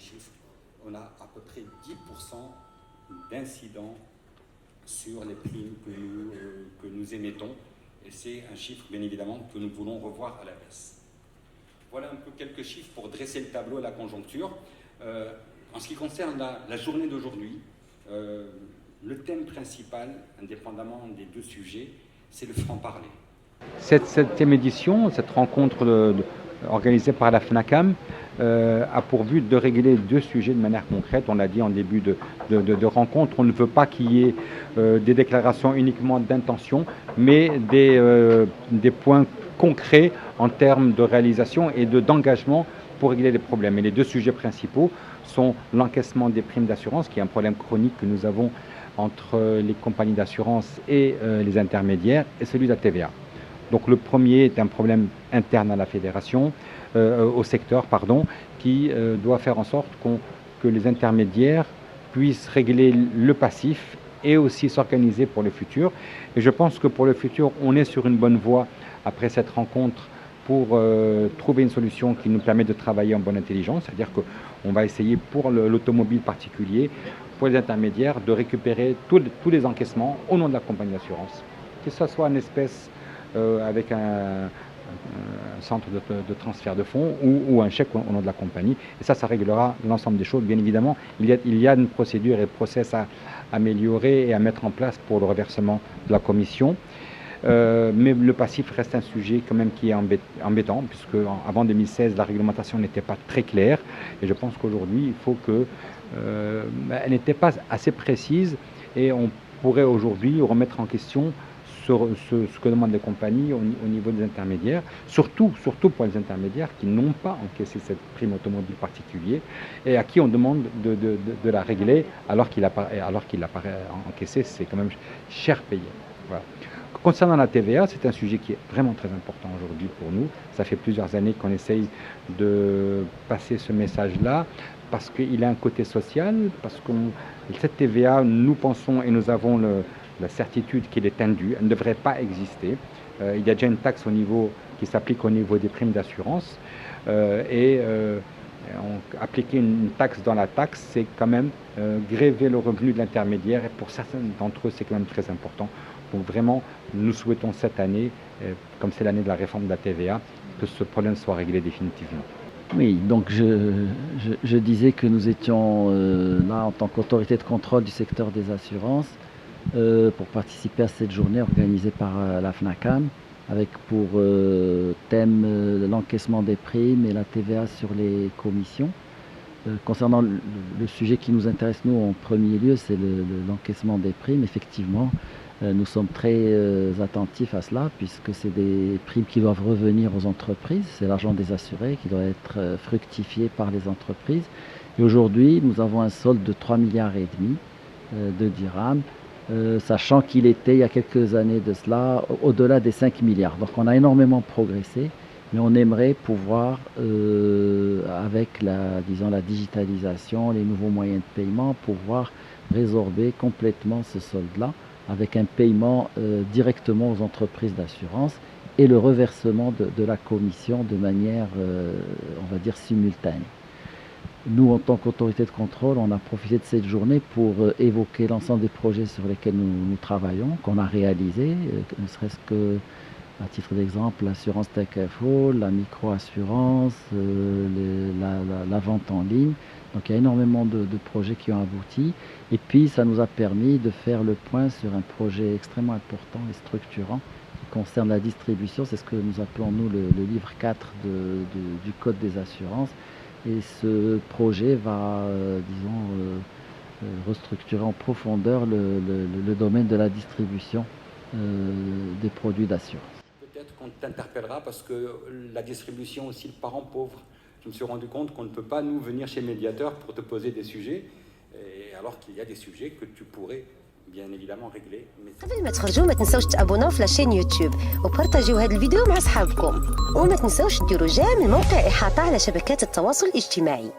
les chiffres, on a à peu près 10% d'incidents sur les primes que nous émettons. Et c'est un chiffre, bien évidemment, que nous voulons revoir à la baisse. Voilà un peu quelques chiffres pour dresser le tableau et la conjoncture. En ce qui concerne la journée d'aujourd'hui, le thème principal, indépendamment des deux sujets, c'est le franc-parler. Cette 7e édition, cette rencontre organisée par la FNACAM, a pour but de régler deux sujets de manière concrète. On l'a dit en début de rencontre, on ne veut pas qu'il y ait des déclarations uniquement d'intention, mais des points concrets en termes de réalisation et d'engagement pour régler les problèmes. Et les deux sujets principaux sont l'encaissement des primes d'assurance, qui est un problème chronique que nous avons entre les compagnies d'assurance et les intermédiaires, et celui de la TVA. Donc le premier est un problème interne à la fédération, au secteur, qui doit faire en sorte que les intermédiaires puissent régler le passif et aussi s'organiser pour le futur. Et je pense que pour le futur, on est sur une bonne voie après cette rencontre pour trouver une solution qui nous permet de travailler en bonne intelligence, c'est-à-dire qu'on va essayer pour l'automobile particulier, pour les intermédiaires, de récupérer tous les encaissements au nom de la compagnie d'assurance, que ce soit en espèces avec un centre de transfert de fonds ou un chèque au nom de la compagnie. Et ça réglera l'ensemble des choses. Bien évidemment, il y a une procédure et un process à améliorer et à mettre en place pour le reversement de la commission. Mais le passif reste un sujet quand même qui est embêtant, puisque avant 2016, la réglementation n'était pas très claire. Et je pense qu'aujourd'hui, il faut elle n'était pas assez précise et on pourrait aujourd'hui remettre en question ce que demandent les compagnies au niveau des intermédiaires, surtout pour les intermédiaires qui n'ont pas encaissé cette prime automobile particulière et à qui on demande de la régler alors qu'il apparaît encaissé, c'est quand même cher payé. Voilà. Concernant la TVA, c'est un sujet qui est vraiment très important aujourd'hui pour nous. Ça fait plusieurs années qu'on essaye de passer ce message-là parce qu'il a un côté social, parce que cette TVA, nous pensons et nous avons la certitude qu'elle est indue, elle ne devrait pas exister. Il y a déjà une taxe qui s'applique au niveau des primes d'assurance appliquer une taxe dans la taxe, c'est quand même gréver le revenu de l'intermédiaire et pour certains d'entre eux, c'est quand même très important. Donc vraiment, nous souhaitons cette année, comme c'est l'année de la réforme de la TVA, que ce problème soit réglé définitivement. Oui, donc je disais que nous étions là en tant qu'autorité de contrôle du secteur des assurances pour participer à cette journée organisée par la FNACAM avec pour thème l'encaissement des primes et la TVA sur les commissions. Concernant le sujet qui nous intéresse nous en premier lieu, c'est l'encaissement des primes. Effectivement, nous sommes très attentifs à cela puisque c'est des primes qui doivent revenir aux entreprises. C'est l'argent des assurés qui doit être fructifié par les entreprises. Et aujourd'hui, nous avons un solde de 3,5 milliards de dirhams, sachant qu'il était il y a quelques années de cela au-delà des 5 milliards. Donc on a énormément progressé, mais on aimerait pouvoir, avec la digitalisation, les nouveaux moyens de paiement, pouvoir résorber complètement ce solde-là, avec un paiement directement aux entreprises d'assurance et le reversement de la commission de manière, on va dire, simultanée. Nous, en tant qu'autorité de contrôle, on a profité de cette journée pour évoquer l'ensemble des projets sur lesquels nous travaillons, qu'on a réalisés, ne serait-ce que, à titre d'exemple, l'assurance TKFO, la micro-assurance, la vente en ligne. Donc il y a énormément de projets qui ont abouti. Et puis ça nous a permis de faire le point sur un projet extrêmement important et structurant qui concerne la distribution. C'est ce que nous appelons, nous, le livre 4 du Code des assurances. Et ce projet va, restructurer en profondeur le domaine de la distribution des produits d'assurance. Peut-être qu'on t'interpellera parce que la distribution aussi, le parent pauvre. Je me suis rendu compte qu'on ne peut pas, nous, venir chez Médiateur pour te poser des sujets, alors qu'il y a des sujets que tu pourrais bien évidemment régler. قبل ما تخرجوا ما تنسوش تابوناو في لاشين يوتيوب وبارطاجيو هذا الفيديو مع اصحابكم وما تنسوش ديروا جيم الموقع احاطه على شبكات التواصل الاجتماعي.